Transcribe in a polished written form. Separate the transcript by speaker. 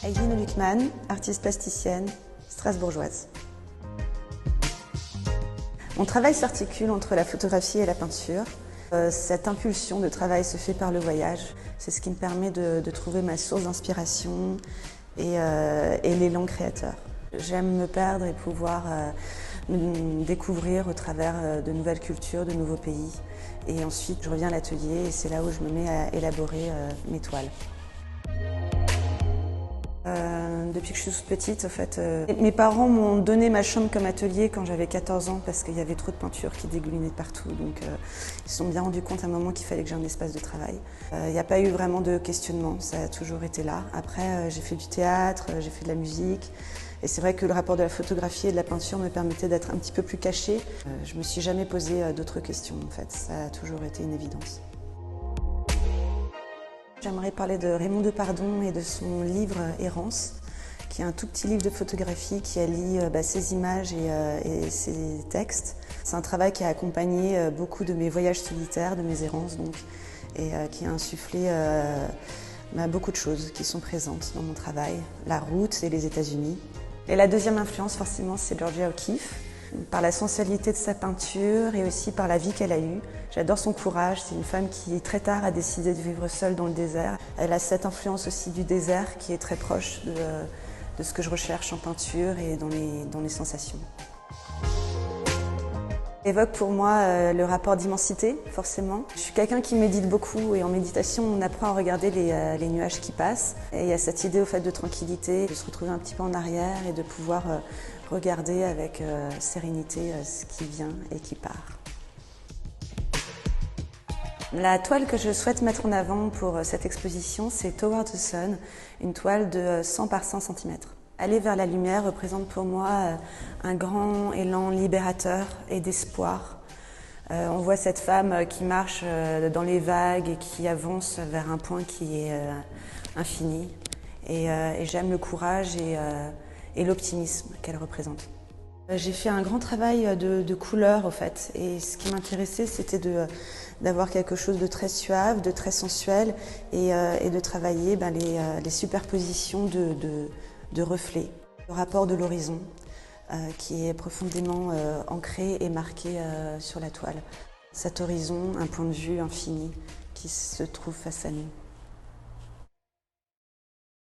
Speaker 1: Aileen Luckman, artiste plasticienne, strasbourgeoise. Mon travail s'articule entre la photographie et la peinture. Cette impulsion de travail se fait par le voyage. C'est ce qui me permet de trouver ma source d'inspiration et l'élan créateur. J'aime me perdre et pouvoir me découvrir au travers de nouvelles cultures, de nouveaux pays. Et ensuite, je reviens à l'atelier et c'est là où je me mets à élaborer mes toiles. Depuis que je suis toute petite, en fait, mes parents m'ont donné ma chambre comme atelier quand j'avais 14 ans parce qu'il y avait trop de peinture qui dégoulinait de partout. Donc ils se sont bien rendus compte à un moment qu'il fallait que j'ai un espace de travail. Il n'y a pas eu vraiment de questionnement, ça a toujours été là. Après, j'ai fait du théâtre, j'ai fait de la musique. Et c'est vrai que le rapport de la photographie et de la peinture me permettait d'être un petit peu plus cachée. Je ne me suis jamais posé d'autres questions, en fait. Ça a toujours été une évidence. J'aimerais parler de Raymond Depardon et de son livre Errance, qui est un tout petit livre de photographie qui allie ses images et ses textes. C'est un travail qui a accompagné beaucoup de mes voyages solitaires, de mes errances donc, et qui a insufflé beaucoup de choses qui sont présentes dans mon travail, la route et les États-Unis. Et la deuxième influence forcément c'est Georgia O'Keeffe, par la sensualité de sa peinture et aussi par la vie qu'elle a eue. J'adore son courage, c'est une femme qui très tard a décidé de vivre seule dans le désert. Elle a cette influence aussi du désert qui est très proche de ce que je recherche en peinture et dans les sensations. Évoque pour moi le rapport d'immensité, forcément. Je suis quelqu'un qui médite beaucoup et en méditation, on apprend à regarder les nuages qui passent. Et il y a cette idée au fait de tranquillité, de se retrouver un petit peu en arrière et de pouvoir regarder avec sérénité ce qui vient et qui part. La toile que je souhaite mettre en avant pour cette exposition, c'est Toward the Sun, une toile de 100 par 100 cm. Aller vers la lumière représente pour moi un grand élan libérateur et d'espoir. On voit cette femme qui marche dans les vagues et qui avance vers un point qui est infini. Et j'aime le courage et l'optimisme qu'elle représente. J'ai fait un grand travail de couleurs au fait, et ce qui m'intéressait c'était d'avoir quelque chose de très suave, de très sensuel et de travailler les superpositions de reflets. Le rapport de l'horizon qui est profondément ancré et marqué sur la toile. Cet horizon, un point de vue infini qui se trouve face à nous.